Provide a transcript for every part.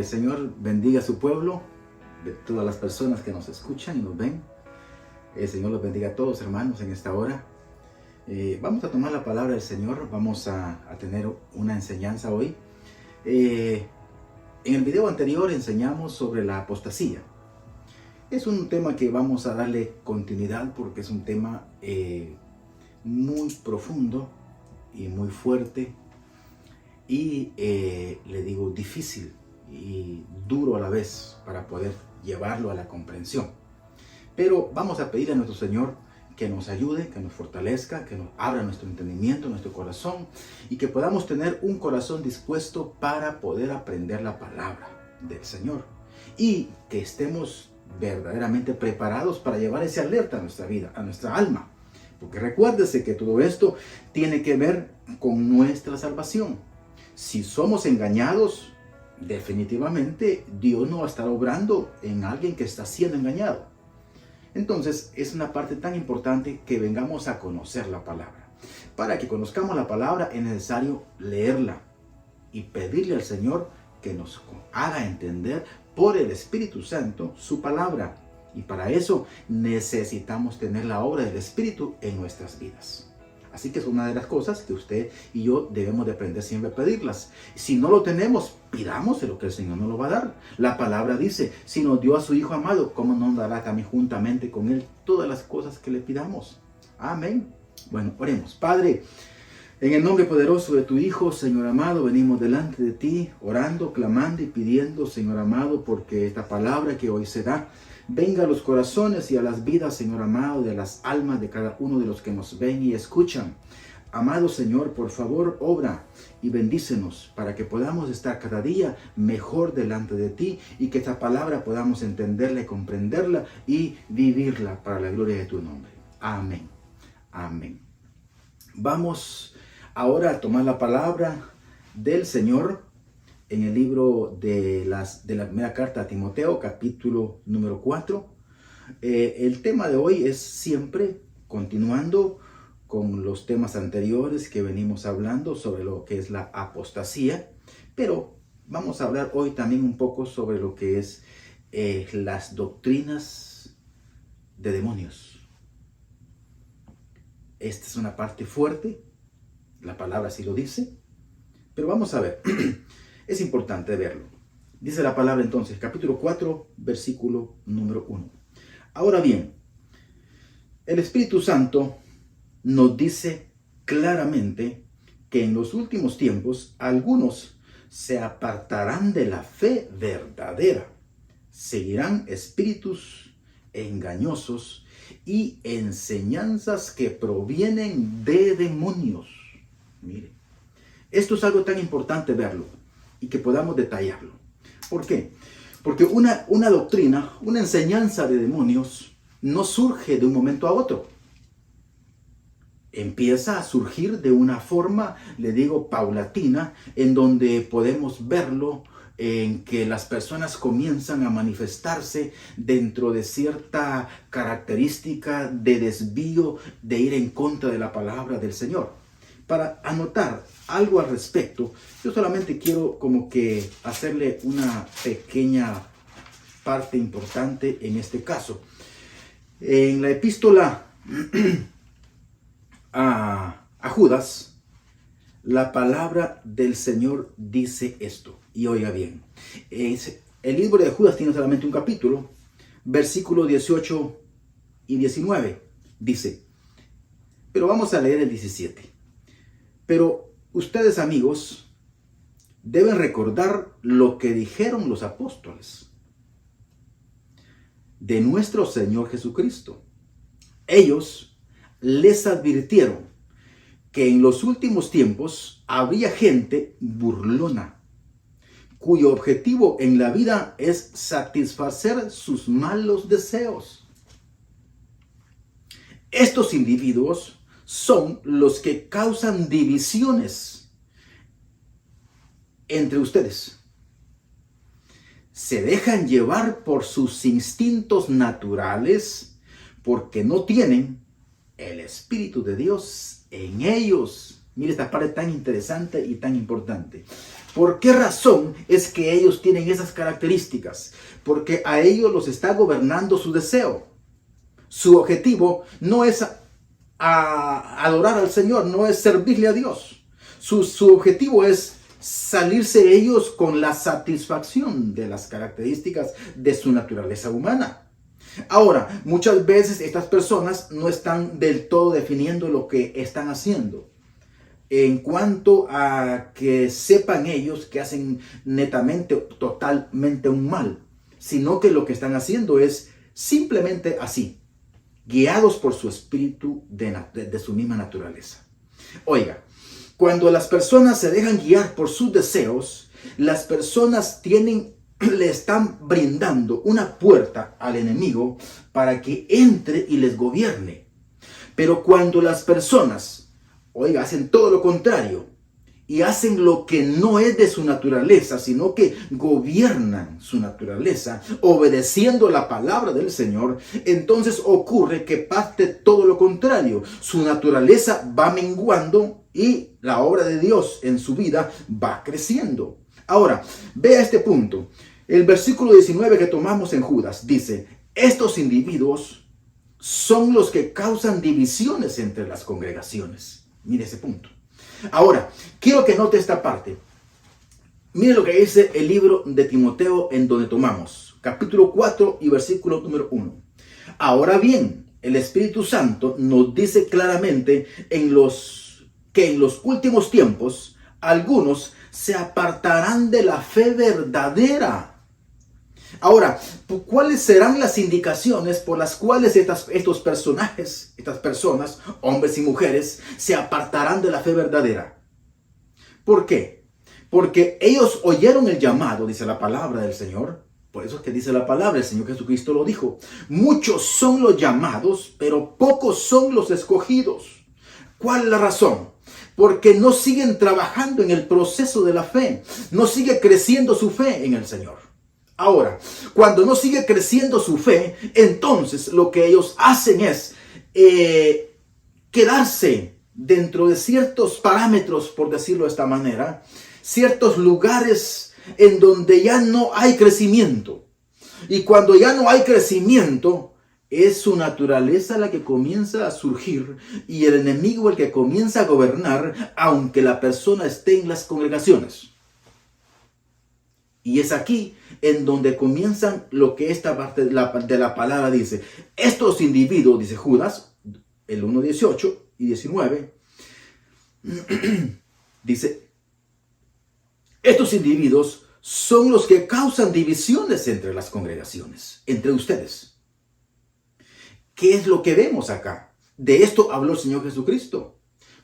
Señor bendiga a su pueblo, de todas las personas que nos escuchan y nos ven. Señor los bendiga a todos, hermanos, en esta hora. Vamos a tomar la palabra del Señor, vamos a tener una enseñanza hoy. En el video anterior enseñamos sobre la apostasía. Es un tema que vamos a darle continuidad porque es un tema muy profundo y muy fuerte y le digo difícil y duro a la vez para poder llevarlo a la comprensión. Pero vamos a pedir a nuestro Señor que nos ayude, que nos fortalezca, que nos abra nuestro entendimiento, nuestro corazón y que podamos tener un corazón dispuesto para poder aprender la palabra del Señor y que estemos verdaderamente preparados para llevar ese alerta a nuestra vida, a nuestra alma. Porque recuérdese que todo esto tiene que ver con nuestra salvación. Si somos engañados, definitivamente Dios no va a estar obrando en alguien que está siendo engañado. Entonces es una parte tan importante que vengamos a conocer la palabra. Para que conozcamos la palabra es necesario leerla y pedirle al Señor que nos haga entender por el Espíritu Santo su palabra. Y para eso necesitamos tener la obra del Espíritu en nuestras vidas. Así que es una de las cosas que usted y yo debemos de aprender siempre a pedirlas. Si no lo tenemos, pidámoselo, que el Señor nos lo va a dar. La palabra dice, si nos dio a su Hijo amado, ¿cómo no nos dará también juntamente con Él todas las cosas que le pidamos? Amén. Bueno, oremos. Padre, en el nombre poderoso de tu Hijo, Señor amado, venimos delante de ti, orando, clamando y pidiendo, Señor amado, porque esta palabra que hoy se da, venga a los corazones y a las vidas, Señor amado, de las almas de cada uno de los que nos ven y escuchan. Amado Señor, por favor, obra y bendícenos para que podamos estar cada día mejor delante de ti y que esta palabra podamos entenderla y comprenderla y vivirla para la gloria de tu nombre. Amén. Amén. Vamos ahora a tomar la palabra del Señor en el libro de la primera carta a Timoteo, capítulo número 4. El tema de hoy es siempre continuando con los temas anteriores que venimos hablando sobre lo que es la apostasía, pero vamos a hablar hoy también un poco sobre lo que es las doctrinas de demonios. Esta es una parte fuerte, la palabra sí lo dice, pero vamos a ver. Es importante verlo. Dice la palabra entonces, capítulo 4, versículo número 1. Ahora bien, el Espíritu Santo nos dice claramente que en los últimos tiempos algunos se apartarán de la fe verdadera, seguirán espíritus engañosos y enseñanzas que provienen de demonios. Mire, esto es algo tan importante verlo y que podamos detallarlo. ¿Por qué? Porque una doctrina, una enseñanza de demonios no surge de un momento a otro. Empieza a surgir de una forma, le digo, paulatina, en donde podemos verlo en que las personas comienzan a manifestarse dentro de cierta característica de desvío, de ir en contra de la palabra del Señor. Para anotar algo al respecto, yo solamente quiero como que hacerle una pequeña parte importante en este caso. En la epístola a Judas, la palabra del Señor dice esto, y oiga bien. El libro de Judas tiene solamente un capítulo, versículos 18 y 19, dice, pero vamos a leer el 17. Pero ustedes, amigos, deben recordar lo que dijeron los apóstoles de nuestro Señor Jesucristo. Ellos les advirtieron que en los últimos tiempos habría gente burlona, cuyo objetivo en la vida es satisfacer sus malos deseos. Estos individuos son los que causan divisiones entre ustedes. Se dejan llevar por sus instintos naturales porque no tienen el Espíritu de Dios en ellos. Mire esta parte tan interesante y tan importante. ¿Por qué razón es que ellos tienen esas características? Porque a ellos los está gobernando su deseo. Su objetivo no es adorar al Señor, no es servirle a Dios. Su objetivo es salirse ellos con la satisfacción de las características de su naturaleza humana. Ahora, muchas veces estas personas no están del todo definiendo lo que están haciendo. En cuanto a que sepan ellos que hacen netamente, totalmente un mal, sino que lo que están haciendo es simplemente así, guiados por su espíritu de su misma naturaleza. Oiga, cuando las personas se dejan guiar por sus deseos, las personas le están brindando una puerta al enemigo para que entre y les gobierne. Pero cuando las personas, oiga, hacen todo lo contrario y hacen lo que no es de su naturaleza, sino que gobiernan su naturaleza, obedeciendo la palabra del Señor, entonces ocurre que parte todo lo contrario. Su naturaleza va menguando y la obra de Dios en su vida va creciendo. Ahora, vea este punto. El versículo 19 que tomamos en Judas dice: estos individuos son los que causan divisiones entre las congregaciones. Mire ese punto. Ahora, quiero que note esta parte. Mire lo que dice el libro de Timoteo, en donde tomamos capítulo 4 y versículo número 1. Ahora bien, el Espíritu Santo nos dice claramente que en los últimos tiempos algunos se apartarán de la fe verdadera. Ahora, ¿cuáles serán las indicaciones por las cuales estos personajes, estas personas, hombres y mujeres, se apartarán de la fe verdadera? ¿Por qué? Porque ellos oyeron el llamado, dice la palabra del Señor. Por eso es que dice la palabra, el Señor Jesucristo lo dijo. Muchos son los llamados, pero pocos son los escogidos. ¿Cuál es la razón? Porque no siguen trabajando en el proceso de la fe. No sigue creciendo su fe en el Señor. Ahora, cuando no sigue creciendo su fe, entonces lo que ellos hacen es quedarse dentro de ciertos parámetros, por decirlo de esta manera, ciertos lugares en donde ya no hay crecimiento. Y cuando ya no hay crecimiento, es su naturaleza la que comienza a surgir y el enemigo el que comienza a gobernar, aunque la persona esté en las congregaciones. Y es aquí en donde comienzan lo que esta parte de la palabra dice. Estos individuos, dice Judas, el 1, 18 y 19, dice, estos individuos son los que causan divisiones entre las congregaciones, entre ustedes. ¿Qué es lo que vemos acá? De esto habló el Señor Jesucristo,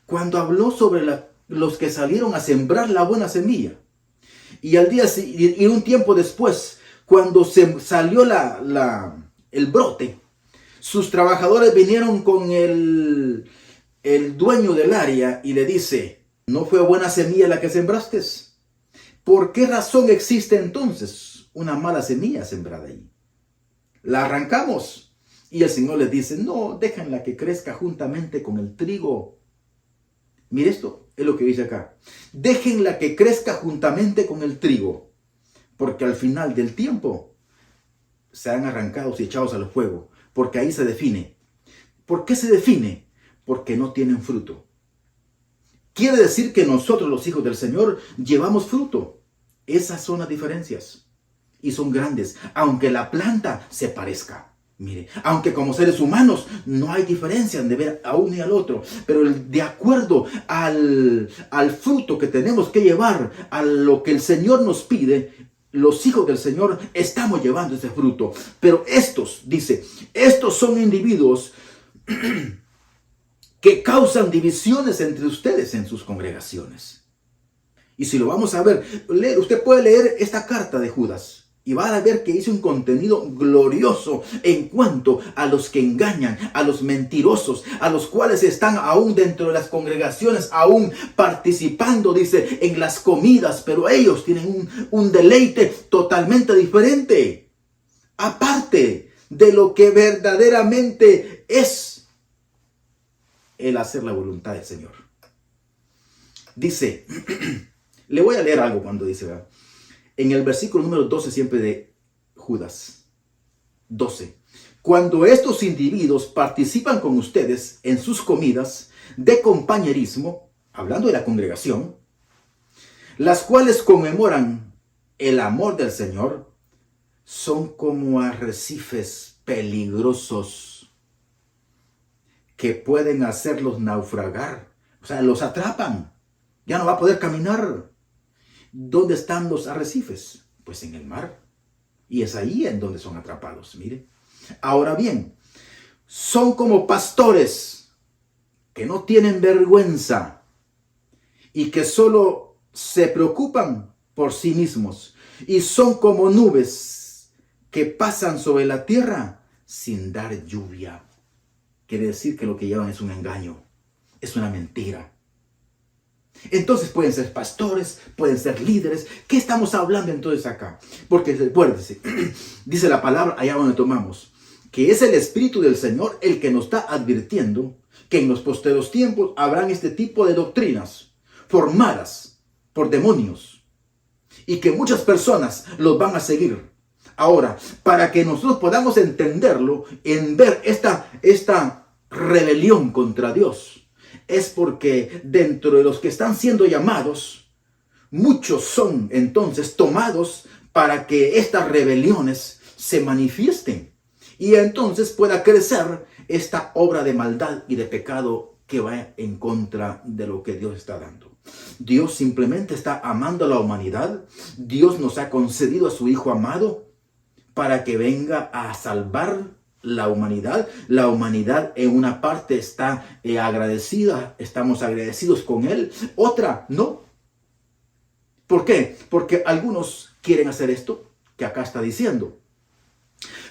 cuando habló sobre los que salieron a sembrar la buena semilla. Y un tiempo después, cuando se salió el brote, sus trabajadores vinieron con el dueño del área y le dice: ¿no fue buena semilla la que sembraste? ¿Por qué razón existe entonces una mala semilla sembrada ahí? La arrancamos. Y el Señor les dice: no, déjenla que crezca juntamente con el trigo. Mire, esto es lo que dice acá. Déjenla que crezca juntamente con el trigo, porque al final del tiempo serán arrancados y echados al fuego, porque ahí se define. ¿Por qué se define? Porque no tienen fruto. Quiere decir que nosotros, los hijos del Señor, llevamos fruto. Esas son las diferencias. Y son grandes, aunque la planta se parezca. Mire, aunque como seres humanos no hay diferencia de ver a uno y al otro, pero de acuerdo al fruto que tenemos que llevar, a lo que el Señor nos pide, los hijos del Señor estamos llevando ese fruto. Pero estos son individuos que causan divisiones entre ustedes en sus congregaciones. Y si lo vamos a ver, usted puede leer esta carta de Judas. Y van a ver que hizo un contenido glorioso en cuanto a los que engañan, a los mentirosos, a los cuales están aún dentro de las congregaciones, aún participando, dice, en las comidas, pero ellos tienen un deleite totalmente diferente, aparte de lo que verdaderamente es el hacer la voluntad del Señor. Dice Le voy a leer algo cuando dice, ¿verdad? En el versículo número 12 siempre de Judas 12. Cuando estos individuos participan con ustedes en sus comidas de compañerismo, hablando de la congregación, las cuales conmemoran el amor del Señor, son como arrecifes peligrosos que pueden hacerlos naufragar. O sea, los atrapan. Ya no va a poder caminar. ¿Dónde están los arrecifes? Pues en el mar. Y es ahí en donde son atrapados. Mire. Ahora bien, son como pastores que no tienen vergüenza y que solo se preocupan por sí mismos. Y son como nubes que pasan sobre la tierra sin dar lluvia. Quiere decir que lo que llevan es un engaño, es una mentira. Entonces pueden ser pastores, pueden ser líderes. ¿Qué estamos hablando entonces acá? Porque recuérdese, dice la palabra allá donde tomamos, que es el Espíritu del Señor el que nos está advirtiendo que en los posteros tiempos habrán este tipo de doctrinas formadas por demonios y que muchas personas los van a seguir. Ahora, para que nosotros podamos entenderlo, en ver esta rebelión contra Dios, es porque dentro de los que están siendo llamados, muchos son entonces tomados para que estas rebeliones se manifiesten y entonces pueda crecer esta obra de maldad y de pecado que va en contra de lo que Dios está dando. Dios simplemente está amando a la humanidad. Dios nos ha concedido a su Hijo amado para que venga a salvar la humanidad. La humanidad en una parte está agradecida, estamos agradecidos con Él, otra no. ¿Por qué? Porque algunos quieren hacer esto que acá está diciendo.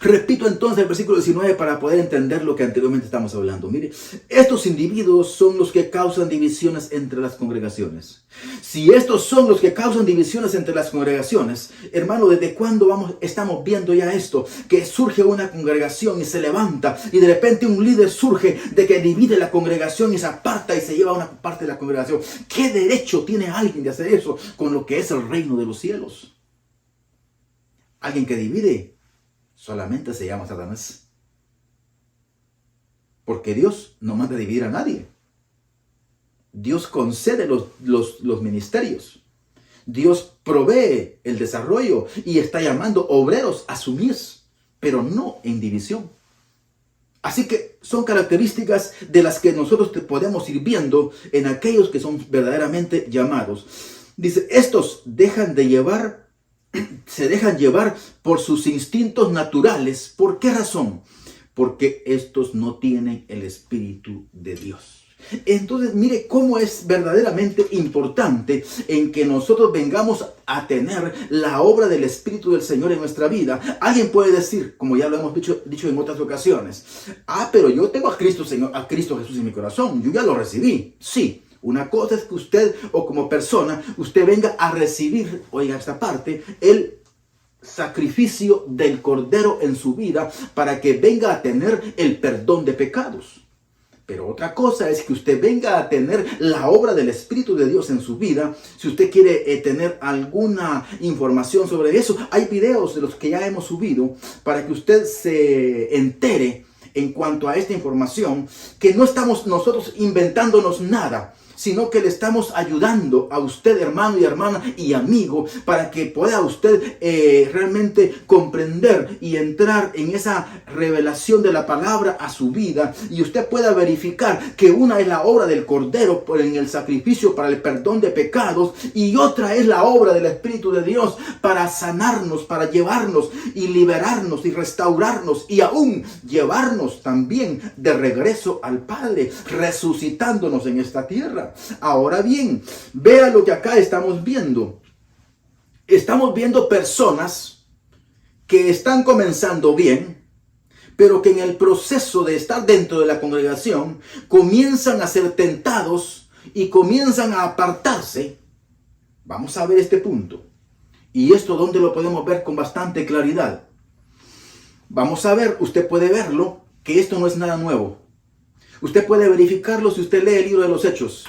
Repito entonces el versículo 19 para poder entender lo que anteriormente estamos hablando. Mire, estos individuos son los que causan divisiones entre las congregaciones. Si estos son los que causan divisiones entre las congregaciones, hermano, ¿desde cuándo estamos viendo ya esto? Que surge una congregación y se levanta y de repente un líder surge de que divide la congregación y se aparta y se lleva a una parte de la congregación. ¿Qué derecho tiene alguien de hacer eso con lo que es el reino de los cielos? Alguien que divide solamente se llama Satanás. Porque Dios no manda a dividir a nadie. Dios concede los ministerios. Dios provee el desarrollo y está llamando obreros a su mies, pero no en división. Así que son características de las que nosotros podemos ir viendo en aquellos que son verdaderamente llamados. Dice, estos se dejan llevar por sus instintos naturales. ¿Por qué razón? Porque estos no tienen el Espíritu de Dios. Entonces, mire cómo es verdaderamente importante en que nosotros vengamos a tener la obra del Espíritu del Señor en nuestra vida. Alguien puede decir, como ya lo hemos dicho en otras ocasiones, pero yo tengo a Cristo Jesús en mi corazón, yo ya lo recibí. Sí. Una cosa es que usted o como persona, usted venga a recibir, oiga esta parte, el sacrificio del Cordero en su vida para que venga a tener el perdón de pecados. Pero otra cosa es que usted venga a tener la obra del Espíritu de Dios en su vida. Si usted quiere tener alguna información sobre eso, hay videos de los que ya hemos subido para que usted se entere en cuanto a esta información, que no estamos nosotros inventándonos nada, sino que le estamos ayudando a usted, hermano y hermana y amigo, para que pueda usted realmente comprender y entrar en esa revelación de la palabra a su vida, y usted pueda verificar que una es la obra del Cordero en el sacrificio para el perdón de pecados, y otra es la obra del Espíritu de Dios para sanarnos, para llevarnos y liberarnos y restaurarnos y aún llevarnos también de regreso al Padre, resucitándonos en esta tierra. Ahora bien, vea lo que acá estamos viendo. Estamos viendo personas que están comenzando bien, pero que en el proceso de estar dentro de la congregación comienzan a ser tentados y comienzan a apartarse. Vamos a ver este punto. Y esto, ¿dónde lo podemos ver con bastante claridad? Vamos a ver, usted puede verlo, que esto no es nada nuevo. Usted puede verificarlo si usted lee el libro de los Hechos.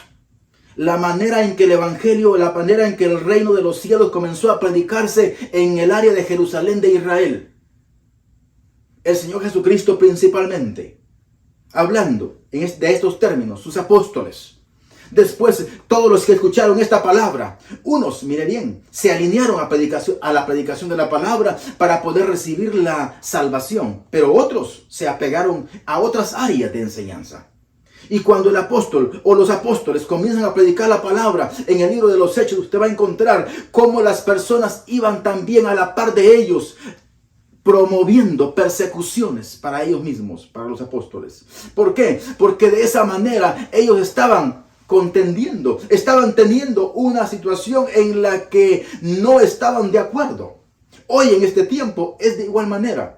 la manera en que el evangelio, la manera en que el reino de los cielos comenzó a predicarse en el área de Jerusalén de Israel. El Señor Jesucristo principalmente, hablando de estos términos, sus apóstoles. Después, todos los que escucharon esta palabra, unos, mire bien, se alinearon a la predicación de la palabra para poder recibir la salvación, pero otros se apegaron a otras áreas de enseñanza. Y cuando el apóstol o los apóstoles comienzan a predicar la palabra en el libro de los Hechos, usted va a encontrar cómo las personas iban también a la par de ellos, promoviendo persecuciones para ellos mismos, para los apóstoles. ¿Por qué? Porque de esa manera ellos estaban contendiendo, estaban teniendo una situación en la que no estaban de acuerdo. Hoy en este tiempo es de igual manera.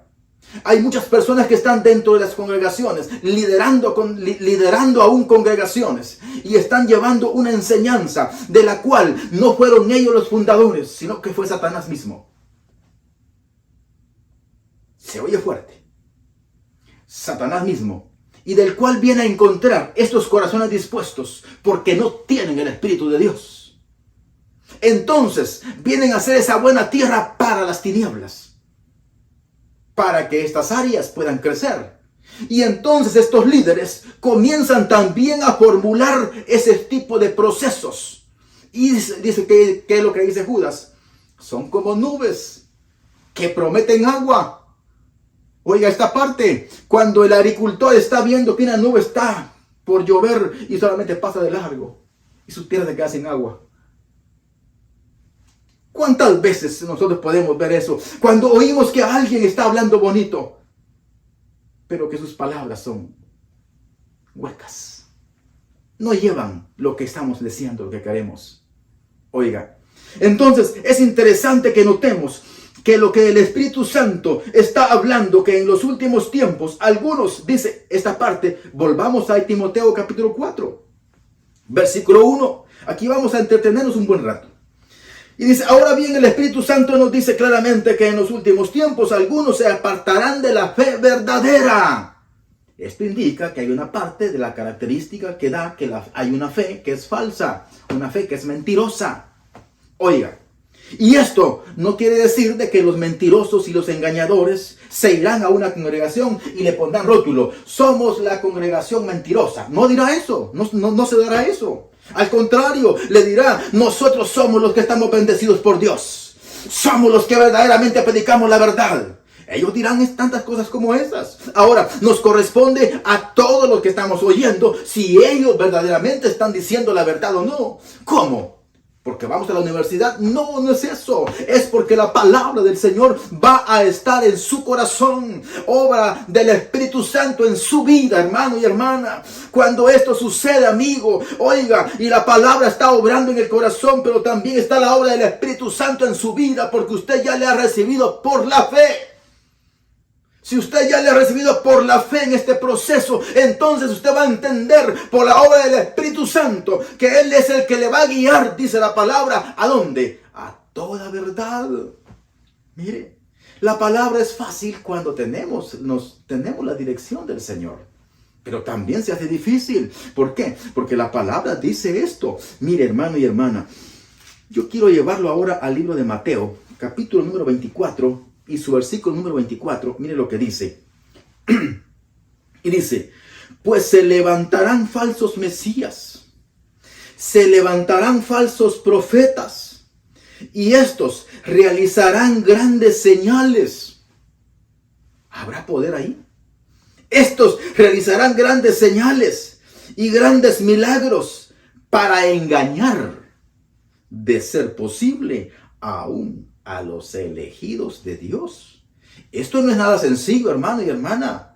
Hay muchas personas que están dentro de las congregaciones, liderando aún congregaciones, y están llevando una enseñanza de la cual no fueron ellos los fundadores, sino que fue Satanás mismo. Se oye fuerte. Satanás mismo. Y del cual viene a encontrar estos corazones dispuestos porque no tienen el Espíritu de Dios. Entonces vienen a hacer esa buena tierra para las tinieblas, para que estas áreas puedan crecer. Y entonces estos líderes comienzan también a formular ese tipo de procesos. Y dice que es lo que dice Judas. Son como nubes que prometen agua. Oiga esta parte, cuando el agricultor está viendo que una nube está por llover y solamente pasa de largo y su tierra se queda sin agua. ¿Cuántas veces nosotros podemos ver eso? Cuando oímos que alguien está hablando bonito, pero que sus palabras son huecas. No llevan lo que estamos diciendo, lo que queremos. Oiga, entonces es interesante que notemos que lo que el Espíritu Santo está hablando, que en los últimos tiempos, algunos, dice esta parte, volvamos a Timoteo capítulo 4, versículo 1. Aquí vamos a entretenernos un buen rato. Y dice, ahora bien, el Espíritu Santo nos dice claramente que en los últimos tiempos algunos se apartarán de la fe verdadera. Esto indica que hay una parte de la característica que da que hay una fe que es falsa, una fe que es mentirosa. Oiga, y esto no quiere decir de que los mentirosos y los engañadores se irán a una congregación y le pondrán rótulo, somos la congregación mentirosa. No dirá eso, no se dará eso. Al contrario, le dirá, nosotros somos los que estamos bendecidos por Dios. Somos los que verdaderamente predicamos la verdad. Ellos dirán tantas cosas como esas. Ahora, nos corresponde a todos los que estamos oyendo si ellos verdaderamente están diciendo la verdad o no. ¿Cómo? ¿Porque vamos a la universidad? No, no es eso. Es porque la palabra del Señor va a estar en su corazón. Obra del Espíritu Santo en su vida, hermano y hermana. Cuando esto sucede, amigo, oiga, y la palabra está obrando en el corazón, pero también está la obra del Espíritu Santo en su vida, porque usted ya le ha recibido por la fe. Si usted ya le ha recibido por la fe en este proceso, entonces usted va a entender por la obra del Espíritu Santo que Él es el que le va a guiar, dice la palabra, ¿a dónde? A toda verdad. Mire, la palabra es fácil cuando tenemos la dirección del Señor. Pero también se hace difícil. ¿Por qué? Porque la palabra dice esto. Mire, hermano y hermana, yo quiero llevarlo ahora al libro de Mateo, capítulo número 24, y su versículo número 24, mire lo que dice. Y dice, pues se levantarán falsos mesías, se levantarán falsos profetas, y estos realizarán grandes señales. ¿Habrá poder ahí? Estos realizarán grandes señales y grandes milagros para engañar, de ser posible, aún a los elegidos de Dios. Esto no es nada sencillo, hermano y hermana.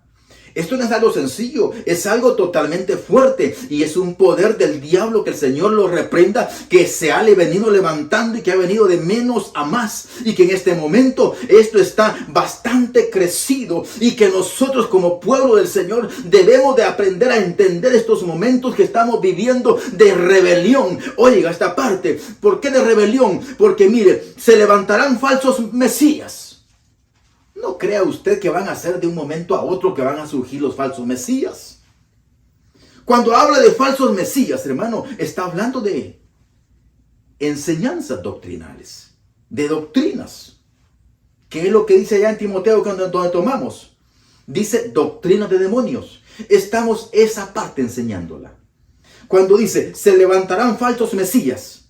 Esto no es algo sencillo, es algo totalmente fuerte y es un poder del diablo que el Señor lo reprenda, que se ha venido levantando y que ha venido de menos a más, y que en este momento esto está bastante crecido, y que nosotros como pueblo del Señor debemos de aprender a entender estos momentos que estamos viviendo de rebelión. Oiga esta parte, ¿por qué de rebelión? Porque mire, se levantarán falsos mesías. No crea usted que van a ser de un momento a otro que van a surgir los falsos mesías. Cuando habla de falsos mesías, hermano, está hablando de enseñanzas doctrinales, de doctrinas. ¿Qué es lo que dice allá en Timoteo donde tomamos? Dice doctrina de demonios. Estamos esa parte enseñándola. Cuando dice, se levantarán falsos mesías,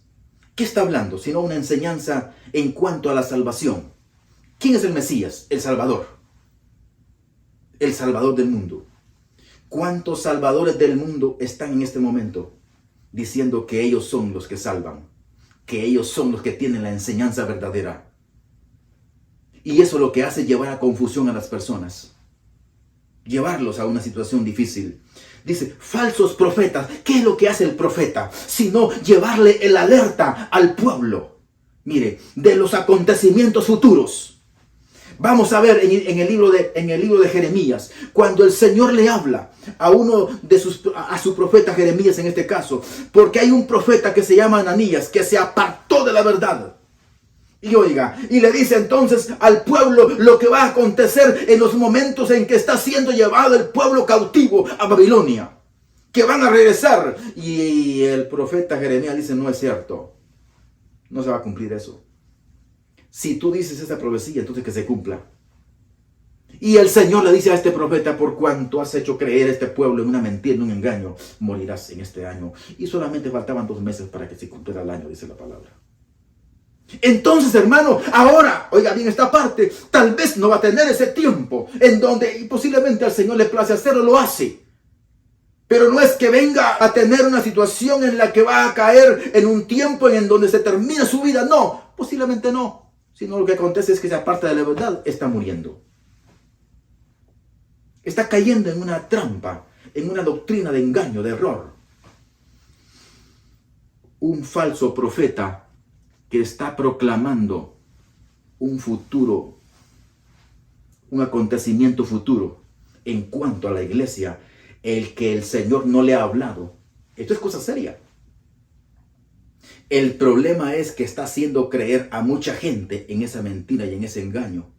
¿qué está hablando? Sino una enseñanza en cuanto a la salvación. ¿Quién es el Mesías? El Salvador. El Salvador del mundo. ¿Cuántos salvadores del mundo están en este momento diciendo que ellos son los que salvan? Que ellos son los que tienen la enseñanza verdadera. Y eso lo que hace es llevar a confusión a las personas. Llevarlos a una situación difícil. Dice, falsos profetas. ¿Qué es lo que hace el profeta? Sino llevarle el alerta al pueblo. Mire, de los acontecimientos futuros. Vamos a ver en el libro de Jeremías, cuando el Señor le habla a su profeta Jeremías en este caso, porque hay un profeta que se llama Ananías, que se apartó de la verdad. Y oiga, y le dice entonces al pueblo lo que va a acontecer en los momentos en que está siendo llevado el pueblo cautivo a Babilonia, que van a regresar. Y el profeta Jeremías dice, no es cierto, no se va a cumplir eso. Si tú dices esa profecía, entonces que se cumpla. Y el Señor le dice a este profeta, por cuanto has hecho creer a este pueblo en una mentira, en un engaño, morirás en este año. Y solamente faltaban 2 meses para que se cumpliera el año, dice la palabra. Entonces, hermano, ahora, oiga bien esta parte, tal vez no va a tener ese tiempo en donde, y posiblemente al Señor le place hacerlo, lo hace. Pero no es que venga a tener una situación en la que va a caer en un tiempo en donde se termina su vida. No, posiblemente no. Sino lo que acontece es que esa parte de la verdad está muriendo. Está cayendo en una trampa, en una doctrina de engaño, de error. Un falso profeta que está proclamando un futuro, un acontecimiento futuro en cuanto a la iglesia, el que el Señor no le ha hablado. Esto es cosa seria. El problema es que está haciendo creer a mucha gente en esa mentira y en ese engaño.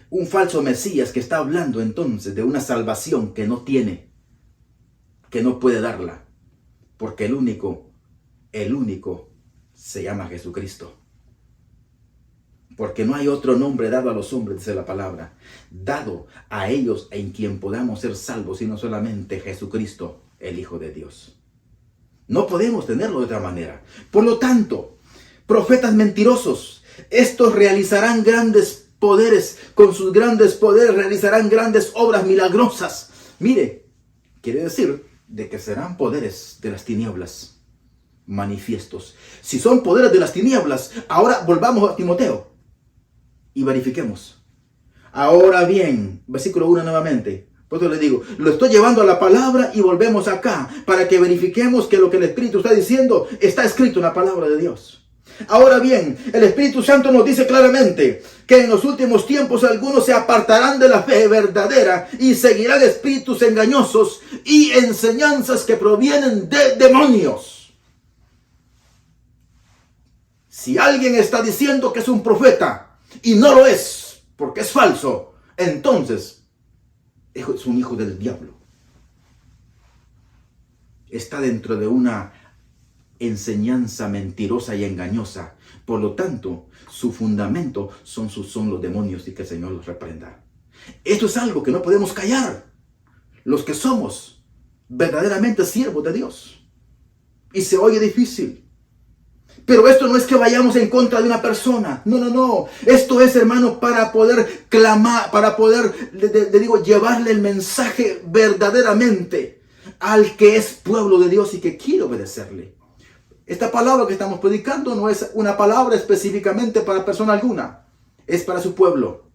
Un falso Mesías que está hablando entonces de una salvación que no tiene, que no puede darla, porque el único se llama Jesucristo. Porque no hay otro nombre dado a los hombres, dice la palabra, dado a ellos en quien podamos ser salvos, sino solamente Jesucristo, el Hijo de Dios. No podemos tenerlo de otra manera. Por lo tanto, profetas mentirosos, estos realizarán grandes poderes, con sus grandes poderes realizarán grandes obras milagrosas. Mire, quiere decir de que serán poderes de las tinieblas manifiestos. Si son poderes de las tinieblas, ahora volvamos a Timoteo y verifiquemos. Ahora bien, versículo 1 nuevamente. Por eso le digo, lo estoy llevando a la palabra y volvemos acá para que verifiquemos que lo que el Espíritu está diciendo está escrito en la palabra de Dios. Ahora bien, el Espíritu Santo nos dice claramente que en los últimos tiempos algunos se apartarán de la fe verdadera y seguirán espíritus engañosos y enseñanzas que provienen de demonios. Si alguien está diciendo que es un profeta y no lo es, porque es falso, entonces es un hijo del diablo. Está dentro de una enseñanza mentirosa y engañosa. Por lo tanto, su fundamento son los demonios, y que el Señor los reprenda. Esto es algo que no podemos callar. Los que somos verdaderamente siervos de Dios. Y se oye difícil. Pero esto no es que vayamos en contra de una persona. No, no, no. Esto es, hermano, para poder clamar, para poder, llevarle el mensaje verdaderamente al que es pueblo de Dios y que quiere obedecerle. Esta palabra que estamos predicando no es una palabra específicamente para persona alguna. Es para su pueblo.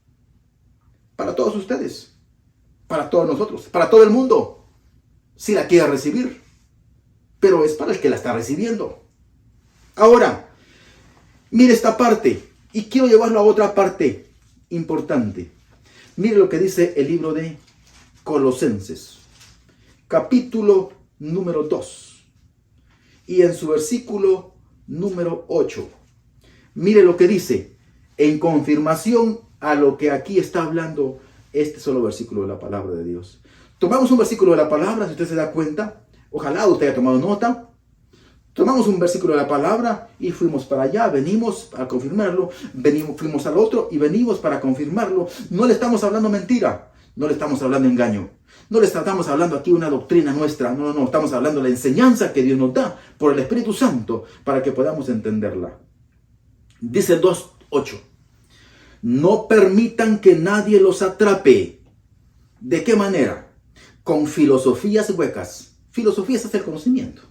Para todos ustedes. Para todos nosotros. Para todo el mundo. Si la quiere recibir. Pero es para el que la está recibiendo. Ahora, mire esta parte, y quiero llevarlo a otra parte importante. Mire lo que dice el libro de Colosenses, capítulo número 2, y en su versículo número 8. Mire lo que dice, en confirmación a lo que aquí está hablando este solo versículo de la palabra de Dios. Tomamos un versículo de la palabra, si usted se da cuenta, ojalá usted haya tomado nota. Tomamos un versículo de la palabra y fuimos para allá, venimos para confirmarlo, fuimos al otro y venimos para confirmarlo. No le estamos hablando mentira, no le estamos hablando engaño, no le estamos hablando aquí una doctrina nuestra, no, estamos hablando de la enseñanza que Dios nos da por el Espíritu Santo para que podamos entenderla. Dice el 2:8, no permitan que nadie los atrape. ¿De qué manera? Con filosofías huecas. Filosofías es el conocimiento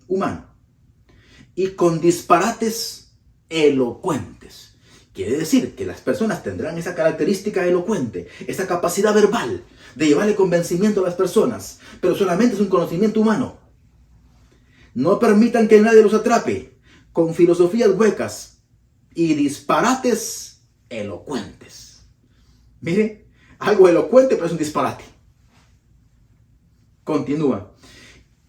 humano. Y con disparates elocuentes. Quiere decir que las personas tendrán esa característica elocuente, esa capacidad verbal de llevarle convencimiento a las personas, pero solamente es un conocimiento humano. No permitan que nadie los atrape con filosofías huecas y disparates elocuentes. Mire, algo elocuente pero es un disparate. Continúa.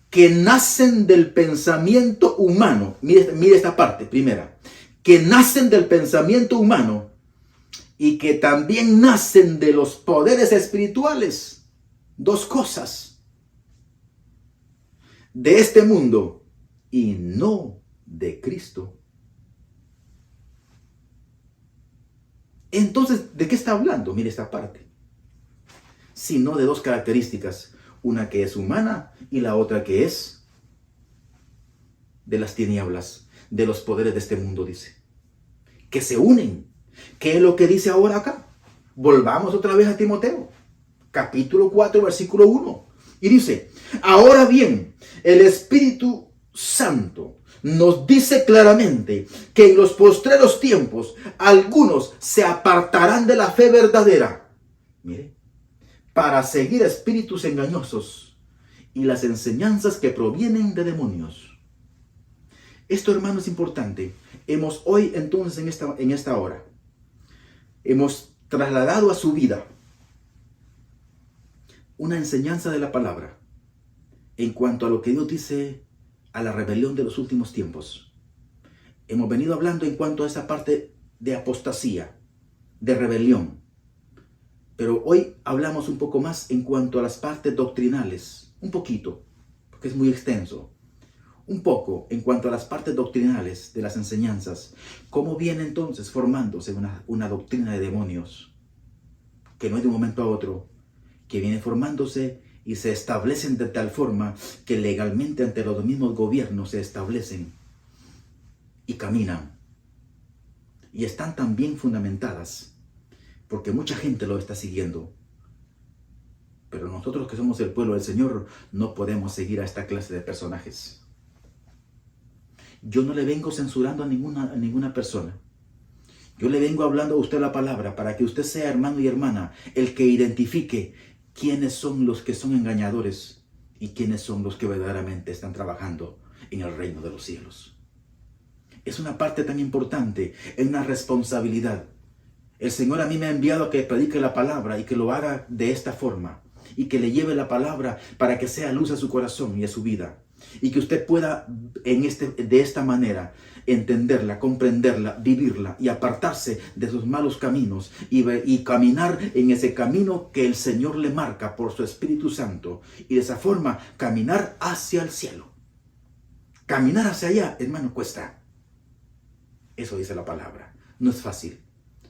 Que nacen del pensamiento humano. Mire esta parte, primera. Que nacen del pensamiento humano y que también nacen de los poderes espirituales. Dos cosas. De este mundo y no de Cristo. Entonces, ¿de qué está hablando? Mire esta parte. Sino de dos características. Una que es humana y la otra que es de las tinieblas, de los poderes de este mundo, dice. Que se unen. ¿Qué es lo que dice ahora acá? Volvamos otra vez a Timoteo, capítulo 4, versículo 1. Y dice, ahora bien, el Espíritu Santo nos dice claramente que en los postreros tiempos algunos se apartarán de la fe verdadera. Mire. Para seguir espíritus engañosos y las enseñanzas que provienen de demonios. Esto, hermano, es importante. Hemos hoy, entonces, en esta hora, hemos trasladado a su vida una enseñanza de la palabra en cuanto a lo que Dios dice a la rebelión de los últimos tiempos. Hemos venido hablando en cuanto a esa parte de apostasía, de rebelión. Pero hoy hablamos un poco más en cuanto a las partes doctrinales. Un poquito, porque es muy extenso. Un poco en cuanto a las partes doctrinales de las enseñanzas. ¿Cómo viene entonces formándose una doctrina de demonios? Que no es de un momento a otro. Que viene formándose y se establecen de tal forma que legalmente ante los mismos gobiernos se establecen y caminan. Y están tan bien fundamentadas. Porque mucha gente lo está siguiendo. Pero nosotros que somos el pueblo del Señor no podemos seguir a esta clase de personajes. Yo no le vengo censurando a ninguna persona. Yo le vengo hablando a usted la palabra para que usted sea, hermano y hermana, el que identifique quiénes son los que son engañadores y quiénes son los que verdaderamente están trabajando en el reino de los cielos. Es una parte tan importante, es una responsabilidad. El Señor a mí me ha enviado a que predique la palabra y que lo haga de esta forma. Y que le lleve la palabra para que sea luz a su corazón y a su vida. Y que usted pueda de esta manera entenderla, comprenderla, vivirla y apartarse de sus malos caminos y caminar en ese camino que el Señor le marca por su Espíritu Santo. Y de esa forma caminar hacia el cielo. Caminar hacia allá, hermano, cuesta. Eso dice la palabra. No es fácil.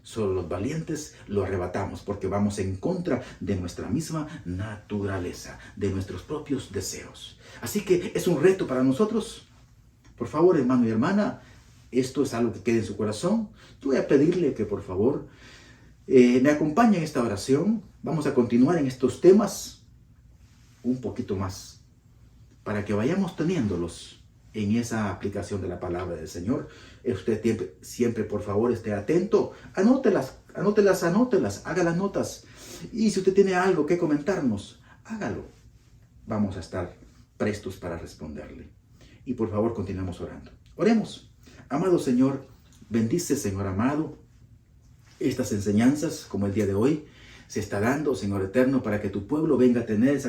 Solo los valientes lo arrebatamos porque vamos en contra de nuestra misma naturaleza, de nuestros propios deseos. Así que es un reto para nosotros. Por favor, hermano y hermana, esto es algo que quede en su corazón. Yo voy a pedirle que por favor me acompañe en esta oración. Vamos a continuar en estos temas un poquito más para que vayamos teniéndolos en esa aplicación de la palabra del Señor. Usted siempre, por favor, esté atento. Anótelas, haga las notas. Y si usted tiene algo que comentarnos, hágalo. Vamos a estar prestos para responderle. Y por favor, continuamos orando. Oremos. Amado Señor, bendice, Señor amado, estas enseñanzas como el día de hoy. se está dando, Señor eterno, para que tu pueblo venga a tener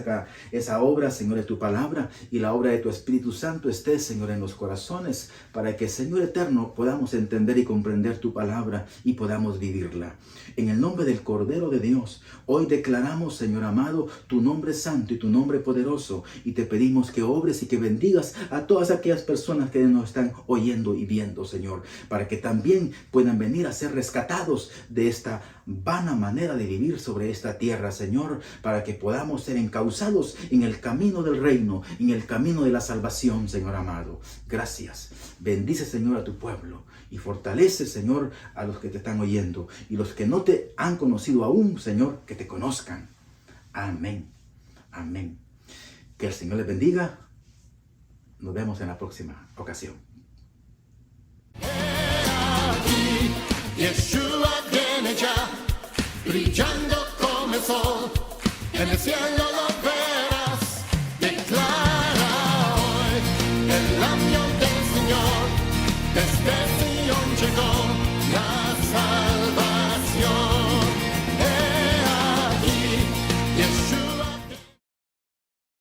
esa obra, Señor, de tu palabra y la obra de tu Espíritu Santo esté, Señor, en los corazones, para que, Señor eterno, podamos entender y comprender tu palabra y podamos vivirla. En el nombre del Cordero de Dios, hoy declaramos, Señor amado, tu nombre santo y tu nombre poderoso, y te pedimos que obres y que bendigas a todas aquellas personas que nos están oyendo y viendo, Señor, para que también puedan venir a ser rescatados de esta vana manera de vivir sobre esta tierra, Señor, para que podamos ser encauzados en el camino del reino, en el camino de la salvación, Señor amado. Gracias. Bendice, Señor, a tu pueblo y fortalece, Señor, a los que te están oyendo y los que no te han conocido aún, Señor, que te conozcan. Amén. Amén. Que el Señor les bendiga. Nos vemos en la próxima ocasión. Yeshua viene ya, brillando como el sol, en el cielo lo verás, declara hoy, el año del Señor, desde Sion llegó.